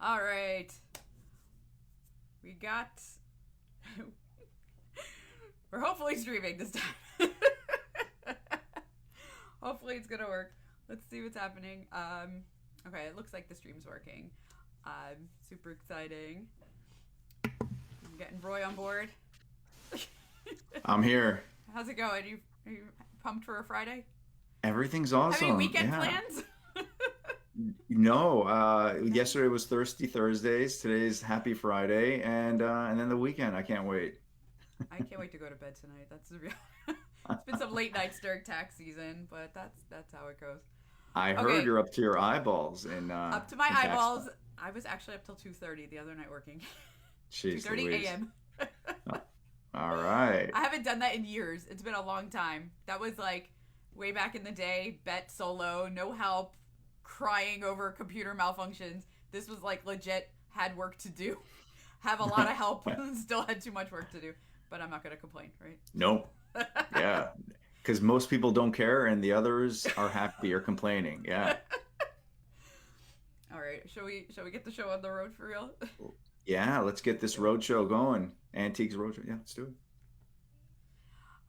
All right. We got. We're hopefully streaming this time. Hopefully it's gonna work. Let's see what's happening. Okay, it looks like the stream's working. Super exciting. I'm getting Roy on board. I'm here. How's it going? Are you pumped for a Friday? Everything's Have any awesome. weekend Yeah. plans? No, No. yesterday was Thirsty Thursdays. Today's Happy Friday, and then the weekend. I can't wait. I can't wait to go to bed tonight. That's the real. It's been some late nights during tax season, but that's how it goes. I heard Okay, you're up to your eyeballs up to my in tax eyeballs. time. I was actually up till 2:30 the other night working. Jeez 2:30 Louise. a.m. Oh, all right. I haven't done that in years. It's been a long time. That was like way back in the day. Bet solo, no help, crying over computer malfunctions. This was like legit. Had work to do. Have a lot of help. Still had too much work to do. But I'm not gonna complain, Nope. right? Yeah. Because most people don't care, and the others are happy or complaining. Yeah. All right. Shall we get the show on the road for real? Yeah. Let's get this road show going. Antiques Roadshow. Yeah, let's do it.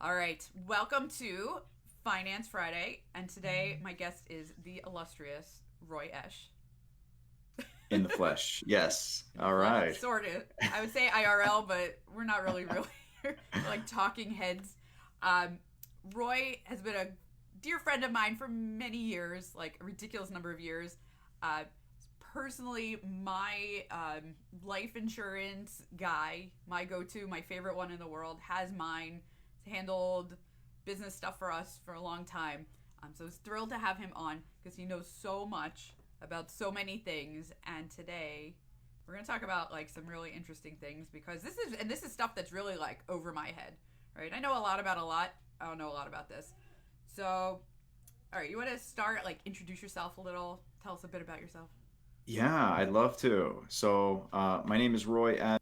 All right. Welcome to Finance Friday, and today my guest is the illustrious Roy Esh. In the flesh. Yes. In the All flesh, right. sort of. I would say IRL, but we're not really We're like talking heads. Um, Roy has been a dear friend of mine for many years, like a ridiculous number of years. Uh, Personally, my life insurance guy, my go-to, my favorite one in the world, has mine. He's handled business stuff for us for a long time. So I was thrilled to have him on because he knows so much about so many things. And today we're gonna talk about like some really interesting things because this is stuff that's really like over my head, right? I know a lot about a lot. I don't know a lot about this. So, all right, you want to start like introduce yourself a little? Tell us a bit about yourself. Yeah, I'd love to. So, my name is Roy Esh.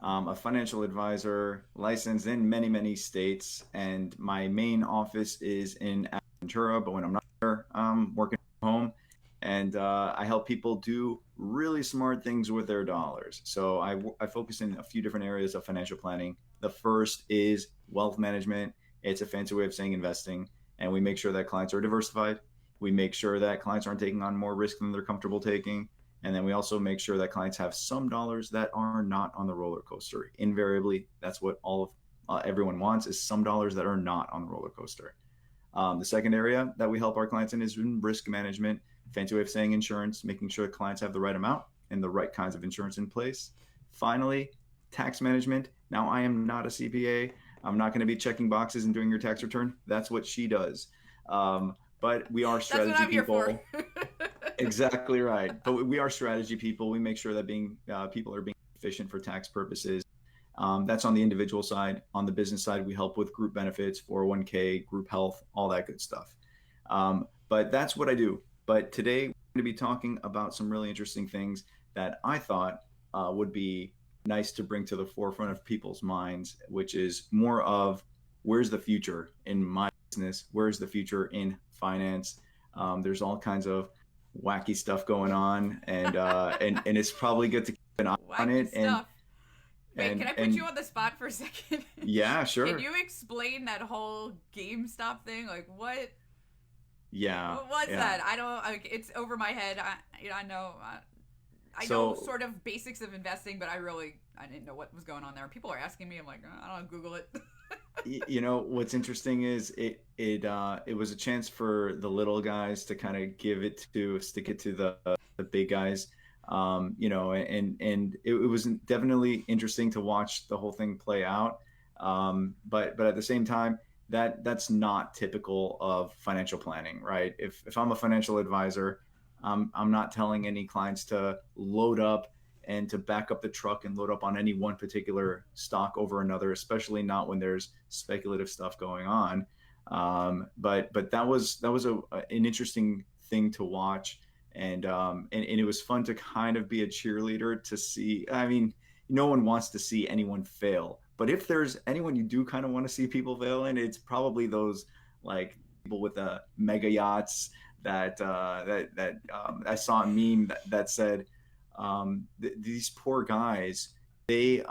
I'm a financial advisor licensed in many, many states, and my main office is in Ventura. But when I'm not there, I'm working from home, and I help people do really smart things with their dollars. So, I focus in a few different areas of financial planning. The first is wealth management. It's a fancy way of saying investing, and we make sure that clients are diversified. We make sure that clients aren't taking on more risk than they're comfortable taking. And then we also make sure that clients have some dollars that are not on the roller coaster. Invariably, that's what all of everyone wants is some dollars that are not on the roller coaster. The second area that we help our clients in is in risk management, fancy way of saying insurance, making sure clients have the right amount and the right kinds of insurance in place. Finally, tax management. Now, I am not a CPA. I'm not going to be checking boxes and doing your tax return. That's what she does. But we are That's what strategy I'm here for. people. Exactly right. But we are strategy people. We make sure that being people are being efficient for tax purposes. That's on the individual side. On the business side, we help with group benefits, 401k, group health, all that good stuff. But that's what I do. But today, we're going to be talking about some really interesting things that I thought would be nice to bring to the forefront of people's minds, which is more of where's the future in my business? Where's the future in finance? There's all kinds of wacky stuff going on, and it's probably good to keep an eye on Wacky it. stuff. Wait, can I put you And on the spot for a second? yeah, Can sure. you explain that whole GameStop thing? Like, Yeah, what was yeah. that? I don't. Like, it's over my head. I know. I know So sort of basics of investing, but I didn't know what was going on there. People are asking me. I'm like, I don't know, Google it. you know what's interesting is it was a chance for the little guys to kind of stick it to the big guys. It was definitely interesting to watch the whole thing play out. But at the same time, that's not typical of financial planning, right? If I'm a financial advisor, I'm not telling any clients to load up and to back up the truck and load up on any one particular stock over another, especially not when there's speculative stuff going on. But that was an interesting thing to watch, and it was fun to kind of be a cheerleader to see. I mean, no one wants to see anyone fail, but if there's anyone you do kind of want to see people fail in, it's probably those like people with the mega yachts that I saw a meme that said these poor guys, they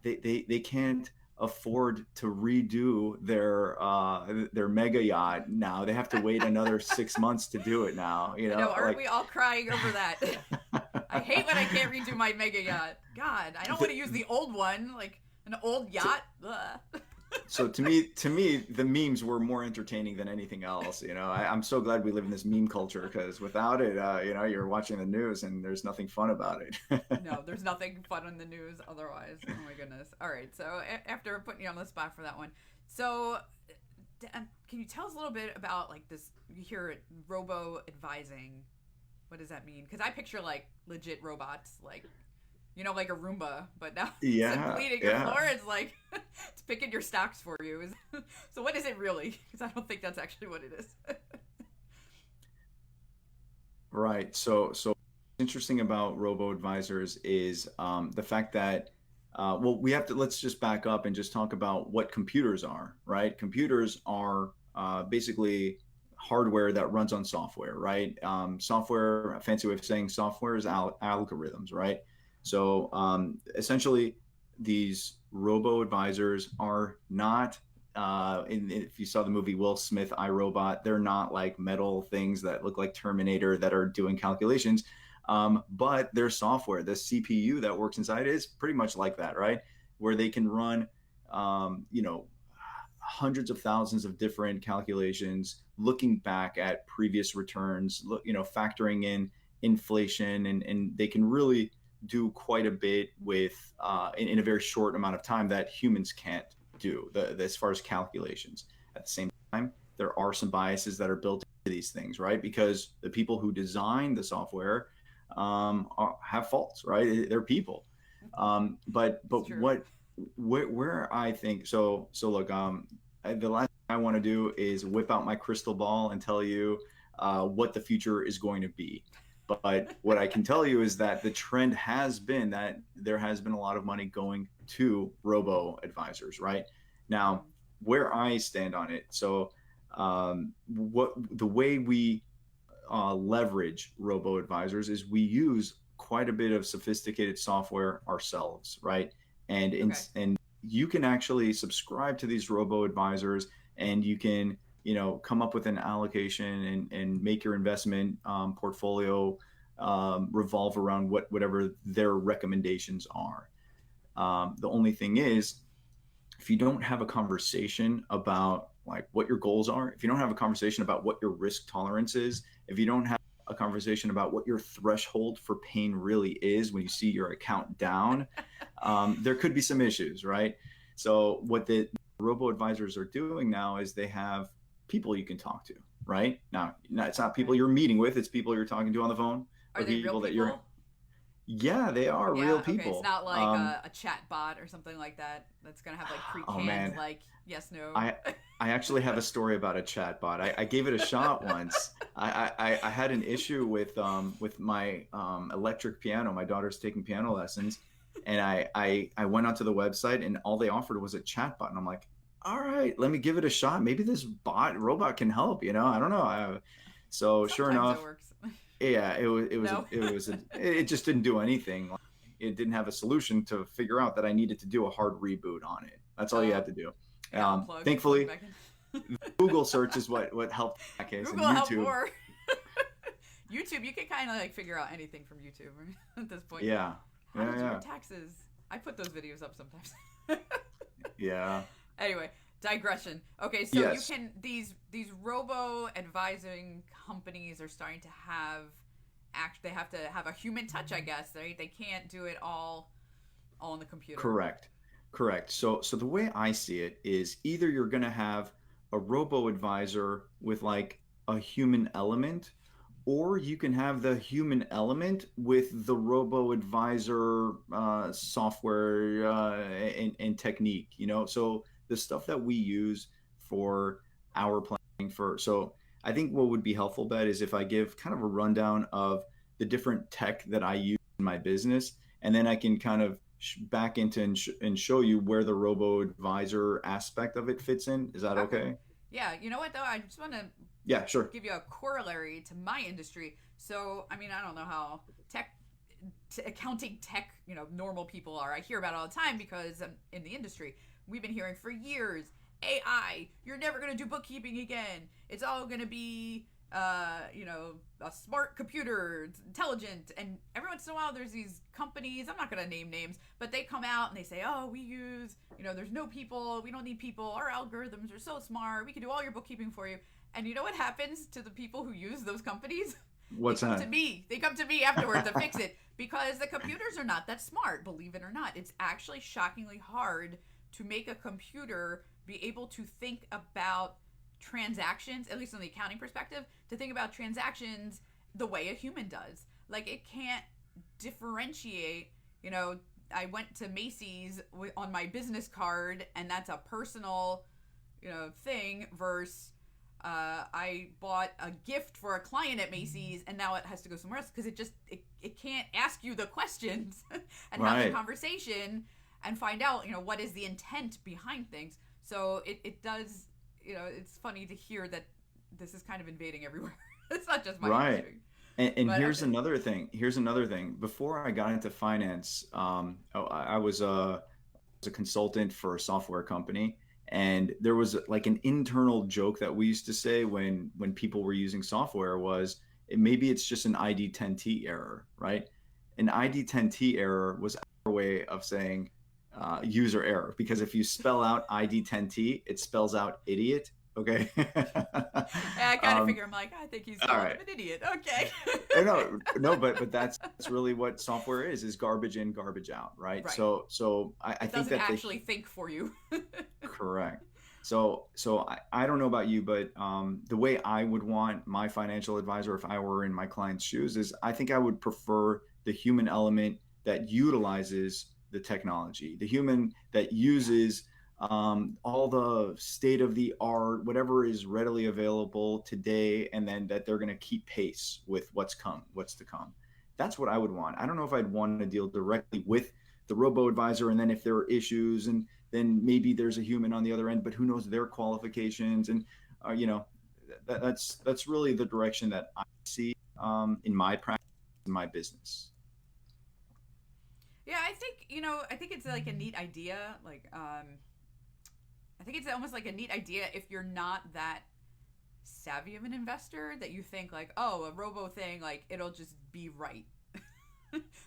they can't afford to redo their mega yacht now. They have to wait another 6 months to do it now. I know, aren't we all crying over that? I hate when I can't redo my mega yacht. God, I don't want to use the old one, like an old yacht. So to me, the memes were more entertaining than anything else. I'm so glad we live in this meme culture, because without it, you're watching the news and there's nothing fun about it. No, there's nothing fun on the news otherwise. Oh my goodness. All right. So after putting you on the spot for that one, so can you tell us a little bit about like this? You hear robo advising. What does that mean? Because I picture like legit robots, like like a Roomba, but now instead of cleaning your floor, it's like it's picking your stocks for you. So what is it really? Because I don't think that's actually what it is. Right. So interesting about robo advisors is the fact that let's just back up and just talk about what computers are. Right. Computers are basically hardware that runs on software. Right. Software, a fancy way of saying software, is algorithms. Right. So essentially, these robo advisors are not, if you saw the movie Will Smith, iRobot, they're not like metal things that look like Terminator that are doing calculations, but their software, the CPU that works inside, is pretty much like that, right? Where they can run, hundreds of thousands of different calculations, looking back at previous returns, factoring in inflation, and they can really do quite a bit with in a very short amount of time that humans can't do as far as calculations. At the same time, there are some biases that are built into these things, right? Because the people who design the software have faults, right? They're people. But where I think so look, the last thing I want to do is whip out my crystal ball and tell you what the future is going to be. But what I can tell you is that the trend has been that there has been a lot of money going to robo advisors, right? Now, where I stand on it, so the way we leverage robo advisors is we use quite a bit of sophisticated software ourselves, right? And you can actually subscribe to these robo advisors, and you can come up with an allocation and make your investment portfolio revolve around whatever their recommendations are. The only thing is, if you don't have a conversation about like what your goals are, if you don't have a conversation about what your risk tolerance is, if you don't have a conversation about what your threshold for pain really is when you see your account down, there could be some issues, right? So what the robo advisors are doing now is they have people you can talk to, right? Now, it's not people you're meeting with, it's people you're talking to on the phone. Are they real people? Yeah, they are real people. Okay, it's not like a chat bot or something like that that's going to have like pre-canned, like yes, no. I actually have a story about a chat bot. I gave it a shot once. I had an issue with my electric piano. My daughter's taking piano lessons, and I went onto the website, and all they offered was a chat bot. And I'm like, all right, let me give it a shot. Maybe this robot can help, I don't know. So sometimes sure enough, it works. Yeah, it just didn't do anything. It didn't have a solution to figure out that I needed to do a hard reboot on it. That's all you had to do. Thankfully, Google search is what helped in that case. Google helped more. YouTube, you can kind of like figure out anything from YouTube at this point. Yeah. How to do your taxes. I put those videos up sometimes. Yeah. Anyway, digression. Okay, so yes. you can these robo advising companies are starting to have they have to have a human touch, I guess. They can't do it all on the computer. Correct. So the way I see it is either you're going to have a robo advisor with like a human element, or you can have the human element with the robo advisor software and technique, so the stuff that we use for our planning so I think what would be helpful, Bet, is if I give kind of a rundown of the different tech that I use in my business, and then I can kind of back into and show you where the robo advisor aspect of it fits in. Is that okay? Yeah. You know what, though? I just want to sure. give you a corollary to my industry. So, I mean, I don't know how accounting tech, normal people are. I hear about it all the time because I'm in the industry. We've been hearing for years, AI, you're never going to do bookkeeping again. It's all going to be, a smart computer, it's intelligent. And every once in a while, there's these companies, I'm not going to name names, but they come out and they say, oh, we use, there's no people. We don't need people. Our algorithms are so smart. We can do all your bookkeeping for you. And you know what happens to the people who use those companies? What's that? They come to me afterwards to fix it because the computers are not that smart, believe it or not. It's actually shockingly hard to make a computer be able to think about transactions, at least from the accounting perspective, to think about transactions the way a human does. Like, it can't differentiate, I went to Macy's on my business card and that's a personal, thing versus I bought a gift for a client at Macy's and now it has to go somewhere else because it can't ask you the questions and have the conversation and find out, what is the intent behind things. So it does, it's funny to hear that this is kind of invading everywhere. It's not just my industry. And here's another thing. Before I got into finance, I was a consultant for a software company. And there was like an internal joke that we used to say when people were using software was, maybe it's just an ID10T error, right? An ID10T error was our way of saying user error, because if you spell out ID10T, it spells out idiot. Okay. Yeah, I kind of figure, I'm like, I think he's calling him an idiot. Okay. no, but that's really what software is garbage in, garbage out, right? So I think that actually think for you. Correct. So I don't know about you, but the way I would want my financial advisor, if I were in my client's shoes, is I think I would prefer the human element that utilizes the technology, the human that uses all the state of the art, whatever is readily available today, and then that they're going to keep pace with what's to come. That's what I would want. I don't know if I'd want to deal directly with the Robo Advisor, and then if there are issues, and then maybe there's a human on the other end, but who knows their qualifications, and that's really the direction that I see in my practice, in my business. Yeah, I think it's like a neat idea. Like, I think it's almost like a neat idea if you're not that savvy of an investor, that you think like, oh, a robo thing, like it'll just be right.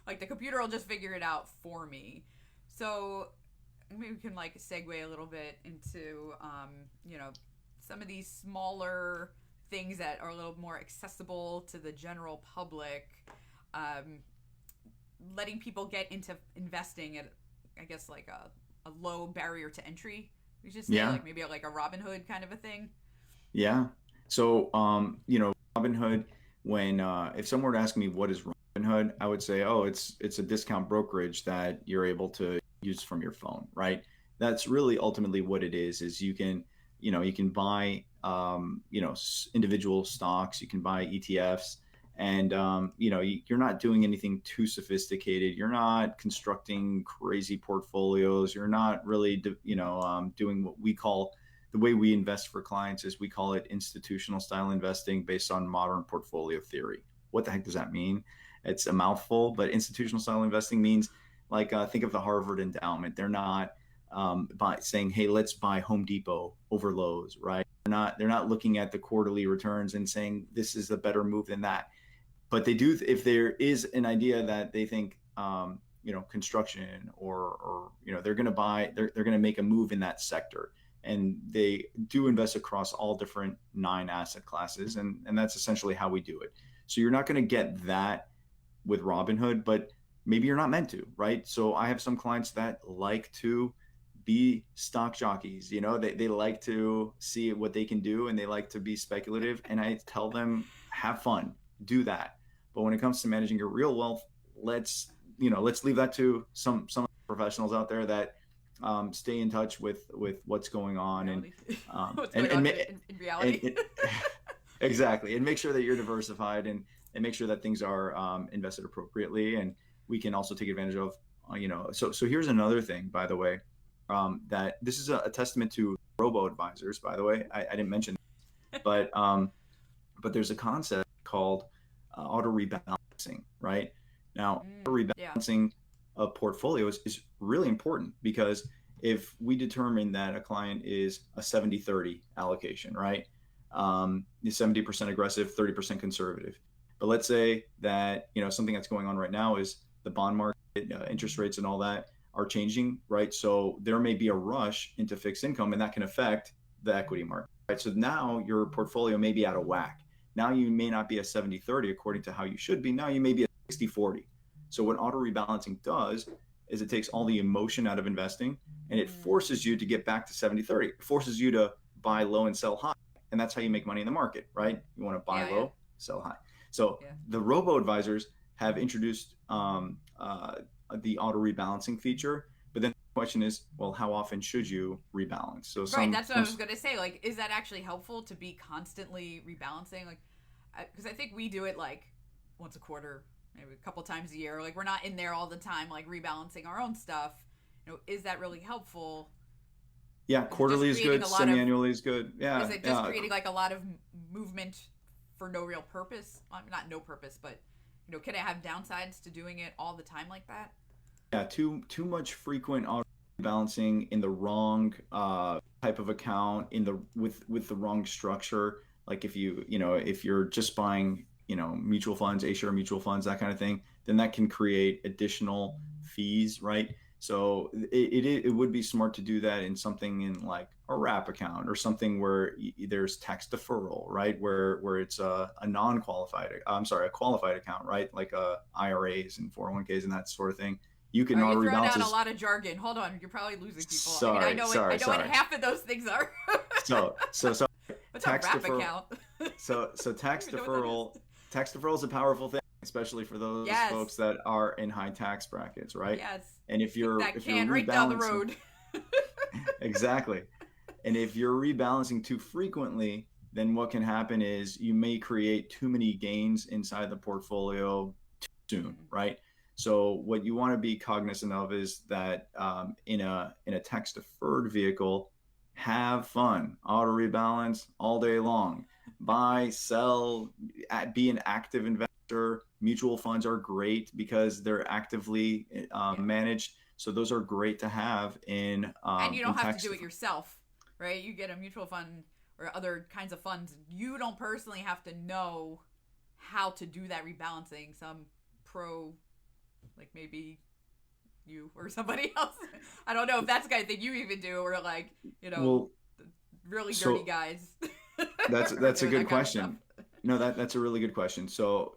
Like the computer will just figure it out for me. So maybe we can like segue a little bit into, some of these smaller things that are a little more accessible to the general public, letting people get into investing at, I guess, like a low barrier to entry. We should say like maybe like a Robinhood kind of a thing. Yeah. So, Robinhood, when if someone were to ask me what is Robinhood, I would say, oh, it's a discount brokerage that you're able to use from your phone, right? That's really ultimately what it is you can buy, individual stocks, you can buy ETFs, and, you're not doing anything too sophisticated. You're not constructing crazy portfolios. You're not really, doing what we call, the way we invest for clients is we call it institutional style investing based on modern portfolio theory. What the heck does that mean? It's a mouthful, but institutional style investing means like, think of the Harvard endowment. They're not saying, hey, let's buy Home Depot over Lowe's, right? They're not looking at the quarterly returns and saying this is a better move than that. But they do, if there is an idea that they think, construction or they're going to make a move in that sector, and they do invest across all different 9 asset classes. And that's essentially how we do it. So you're not going to get that with Robinhood, but maybe you're not meant to, right? So I have some clients that like to be stock jockeys, they like to see what they can do, and they like to be speculative. And I tell them, have fun, do that. But when it comes to managing your real wealth, let's leave that to some professionals out there that stay in touch with what's going on in reality. Exactly. And make sure that you're diversified and make sure that things are invested appropriately. And we can also take advantage of, so here's another thing, by the way, that this is a testament to Robo Advisors, by the way. I didn't mention that, but there's a concept called auto rebalancing, right? Now, Yeah. rebalancing of portfolios is really important because if we determine that a client is a 70-30 allocation, right? Is 70% aggressive, 30% conservative. But let's say that, something that's going on right now is the bond market, interest rates and all that are changing, right? So there may be a rush into fixed income and that can affect the equity market, right? So now your portfolio may be out of whack. Now you may not be a 70-30 according to how you should be. Now you may be a 60-40. So what auto rebalancing does is it takes all the emotion out of investing and it forces you to get back to 70-30. It forces you to buy low and sell high. And that's how you make money in the market, right? You want to buy low, sell high. So the Robo Advisors have introduced the auto rebalancing feature. But then the question is, well, how often should you rebalance? So that's what I was going to say. Like, is that actually helpful to be constantly rebalancing? Like, because I think we do it like once a quarter, maybe a couple times a year. Like, we're not in there all the time, like rebalancing our own stuff. Is that really helpful? Yeah, quarterly is good. Semi-annually is good. Yeah. Is it just creating like a lot of movement for no real purpose? Not no purpose, but can it have downsides to doing it all the time like that? Yeah, too much frequent auto balancing in the wrong type of account with the wrong structure. Like if you're just buying mutual funds, A-share mutual funds, that kind of thing, then that can create additional fees, right? So it would be smart to do that in something in like a wrap account or something where there's tax deferral, right? Where it's a a qualified account, right? Like IRAs and 401ks and that sort of thing. You can auto rebalance. You're throwing out a lot of jargon. Hold on, you're probably losing people. Sorry, I know what half of those things are. so what's tax a wrap account? so tax deferral. Tax deferral is a powerful thing, especially for those folks that are in high tax brackets, right? Yes. And if you're right down the road. Exactly. And if you're rebalancing too frequently, then what can happen is you may create too many gains inside the portfolio too soon, right? So what you want to be cognizant of is that in a tax deferred vehicle, have fun, auto rebalance all day long, buy, sell, be an active investor. Mutual funds are great because they're actively managed. So those are great to have in and you don't have to do it yourself, right? You get a mutual fund or other kinds of funds. You don't personally have to know how to do that rebalancing. Some pro, like maybe you or somebody else. I don't know if that's the kind of thing you even do, or like really dirty guys. That's a good question. No, that's a really good question. So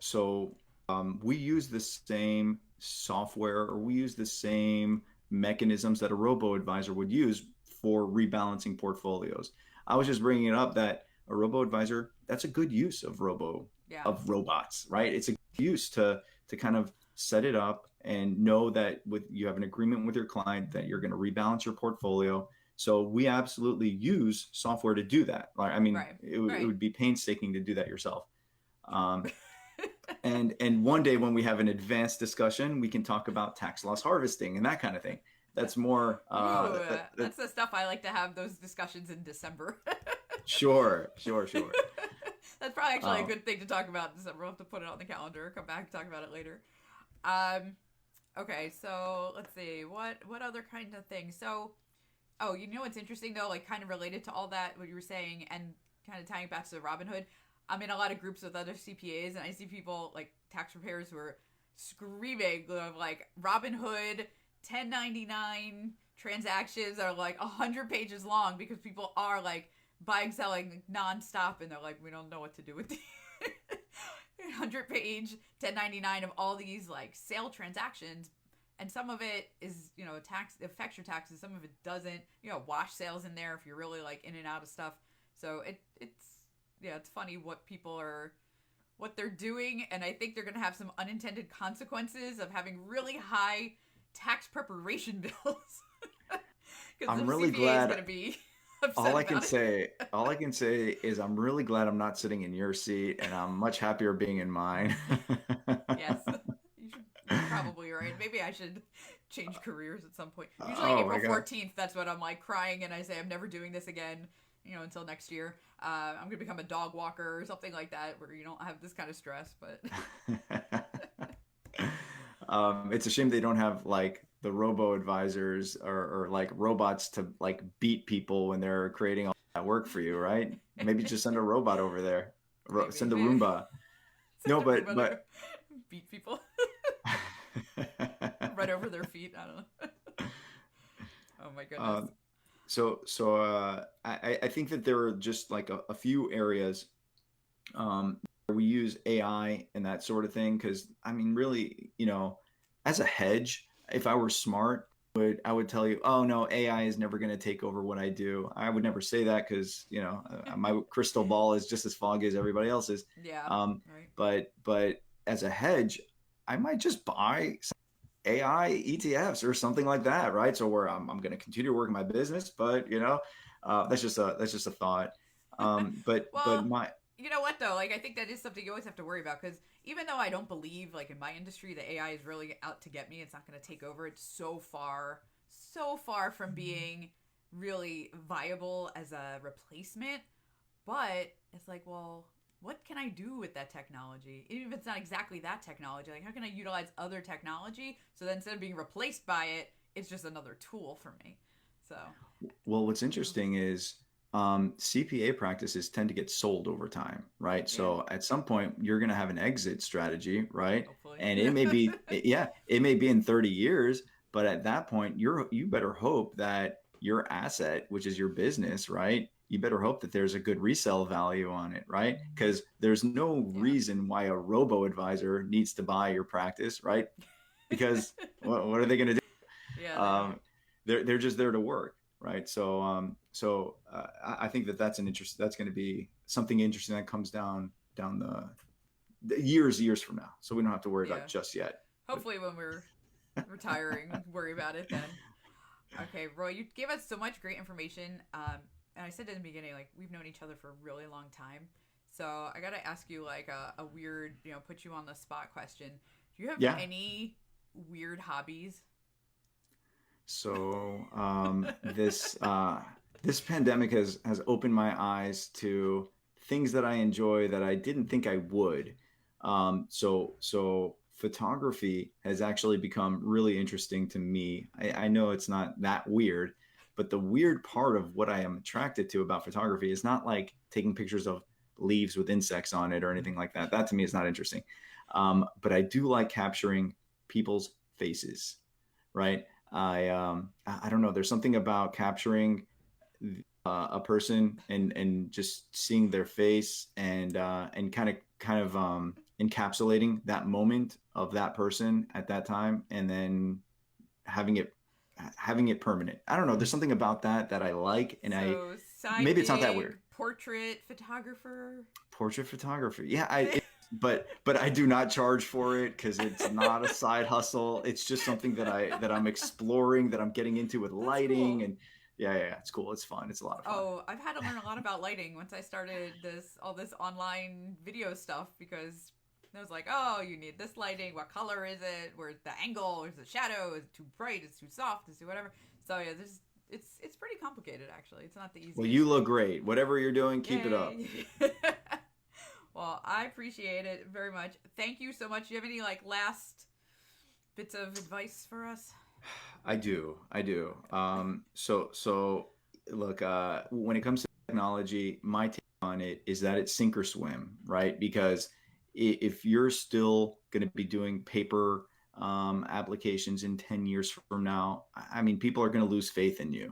we use the same software, or we use the same mechanisms that a robo advisor would use for rebalancing portfolios. I was just bringing it up that a robo advisor, that's a good use of robots, right? It's a good use to kind of set it up and know that you have an agreement with your client that you're going to rebalance your portfolio. So we absolutely use software to do that. Like, I mean, it would be painstaking to do that yourself. And one day when we have an advanced discussion, we can talk about tax loss harvesting and that kind of thing. That's more. That's the stuff I like to have those discussions in December. Sure. That's probably actually a good thing to talk about in December. We'll have to put it on the calendar. Come back and talk about it later. Okay, so let's see. What other kind of things? So, what's interesting though, like kind of related to all that, what you were saying, and kind of tying it back to the Robinhood. I'm in a lot of groups with other CPAs, and I see people like tax preparers who are screaming of like Robinhood 1099 transactions are like 100 pages long because people are like buying, selling nonstop, and they're like, we don't know what to do with the 100-page 1099 of all these like sale transactions. And some of it is, affects your taxes. Some of it doesn't. Wash sales in there if you're really like in and out of stuff. So it's funny what they're doing, and I think they're going to have some unintended consequences of having really high tax preparation bills. I'm really glad. Going to be all I can say is I'm really glad I'm not sitting in your seat, and I'm much happier being in mine. Yes. You're probably right. Maybe I should change careers at some point. Usually April 14th, that's when I'm like crying and I say I'm never doing this again, until next year. I'm going to become a dog walker or something like that where you don't have this kind of stress. But It's a shame they don't have like the Robo Advisors or like robots to like beat people when they're creating all that work for you, right? Maybe just send a robot over there. Send a Maybe Roomba. send No, a but Roomba to beat people, run over their feet. I don't know. Oh my goodness. um, I think that there are just like a few areas where we use AI and that sort of thing. Because I mean, really, as a hedge, if I were smart, I would tell you, oh no, AI is never going to take over what I do. I would never say that because my crystal ball is just as foggy as everybody else's. Yeah. Um, Right. but as a hedge, I might just buy AI ETFs or something like that, right? So where I'm going to continue working my business, but that's just a thought. But Well, my you know what though? Like, I think that is something you always have to worry about, because even though I don't believe, like, in my industry, the AI is really out to get me, it's not going to take over. It's so far from being really viable as a replacement. But it's like, well, what can I do with that technology? Even if it's not exactly that technology, like, how can I utilize other technology so that instead of being replaced by it, it's just another tool for me? So, Well, what's interesting is CPA practices tend to get sold over time, right? yeah, So at some point, you're going to have an exit strategy, right? hopefully. And it may be, yeah, it may be in 30 years, but at that point, you better hope that your asset, which is your business, right? You better hope that there's a good resale value on it, right? Because there's no Yeah. reason why a robo advisor needs to buy your practice, right? Because what are they going to Yeah, do? they don't. They're just there to work, right? I think that's an interest. That's going to be something interesting that comes down the years from now. So we don't have to worry about Yeah. it just yet. But Hopefully, when we're retiring, worry about it then. Okay, Roy, you gave us so much great information. And I said in the beginning, like, we've known each other for a really long time. So I got to ask you, like, a weird, put you on the spot question. Do you have yeah, any weird hobbies? so this pandemic has opened my eyes to things that I enjoy that I didn't think I would. So photography has actually become really interesting to me. I know it's not that weird, but the weird part of what I am attracted to about photography is not like taking pictures of leaves with insects on it or anything like that. That to me is not interesting. But I do like capturing people's faces, right? I don't know. There's something about capturing a person and just seeing their face and kind of encapsulating that moment of that person at that time, and then having it having it permanent. I don't know. There's something about that I like, and I So, side maybe it's not that gig, weird. portrait photographer. Portrait photography. Yeah, but I do not charge for it because it's not a side hustle. It's just something that I'm exploring, that I'm getting into with That's lighting, cool. and yeah, it's cool. It's fun. It's a lot of fun. Oh, I've had to learn a lot about lighting once I started all this online video stuff, because it was like, oh, you need this lighting. What color is it? Where's the angle? Where's the shadow? Is it too bright? Is it too soft? Is it whatever? So yeah, it's pretty complicated actually. It's not the Well, easiest you look thing. great. Whatever you're doing, keep it up. Yay! Well, I appreciate it very much. Thank you so much. Do you have any like last bits of advice for us? I do. So look, when it comes to technology, my take on it is that it's sink or swim, right? Because if you're still going to be doing paper applications in 10 years from now, I mean, people are going to lose faith in you.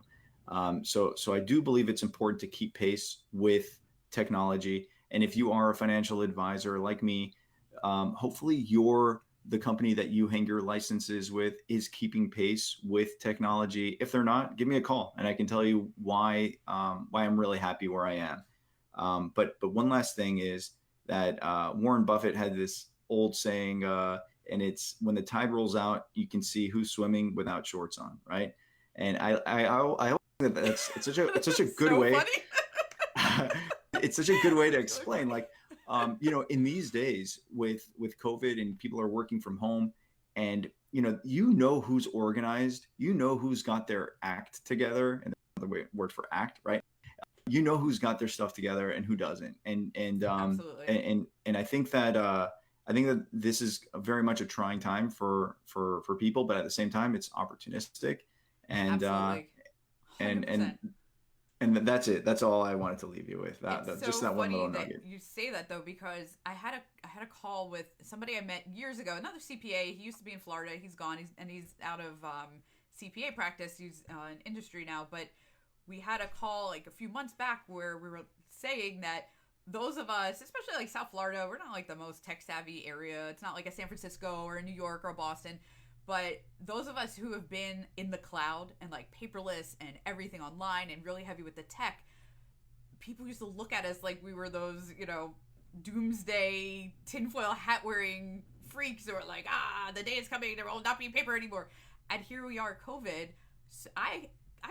So I do believe it's important to keep pace with technology. And if you are a financial advisor like me, hopefully the company that you hang your licenses with is keeping pace with technology. If they're not, give me a call and I can tell you why I'm really happy where I am. But one last thing is that Warren Buffett had this old saying, and it's when the tide rolls out, you can see who's swimming without shorts on, right? And I hope that it's such a good So way. funny. It's such a good way to That's really explain, funny. like, in these days with COVID and people are working from home, and who's organized, who's got their act together, and another word for act, right? Who's got their stuff together and who doesn't, and Absolutely. I think that I think that this is very much a trying time for people, but at the same time, it's opportunistic, and Absolutely. and 100%. that's it. That's all I wanted to leave you with. It's Just so that one funny little that nugget. you say that though, because I had a call with somebody I met years ago, another CPA. He used to be in Florida. He's gone. He's out of CPA practice. He's in industry now. But we had a call like a few months back where we were saying that those of us, especially like South Florida, we're not like the most tech savvy area. It's not like a San Francisco or a New York or a Boston. But those of us who have been in the cloud and like paperless and everything online and really heavy with the tech, people used to look at us like we were those, doomsday tinfoil hat wearing freaks who were like, the day is coming, there will not be paper anymore. And here we are, COVID. So I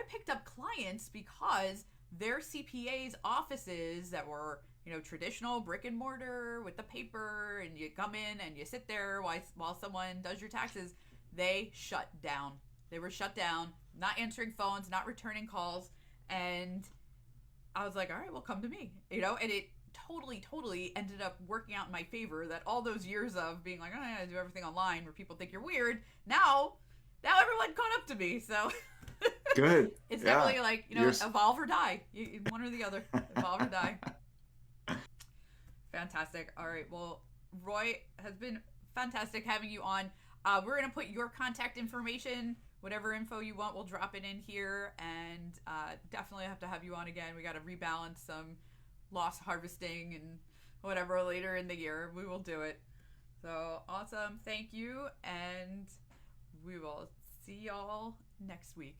picked up clients because their CPA's offices that were, traditional brick and mortar with the paper, and you come in and you sit there while someone does your taxes, they shut down. They were shut down, not answering phones, not returning calls. And I was like, all right, well, come to me, and it totally ended up working out in my favor, that all those years of being like, oh, I gotta do everything online where people think you're weird. Now everyone caught up to me. So Good. it's Yeah. definitely like, evolve or die. One or the other. Evolve or die. Fantastic. All right. Well, Roy, has been fantastic having you on. We're going to put your contact information, whatever info you want, we'll drop it in here. And definitely have to have you on again. We got to rebalance some loss harvesting and whatever later in the year. We will do it. So awesome. Thank you. And we will see y'all next week.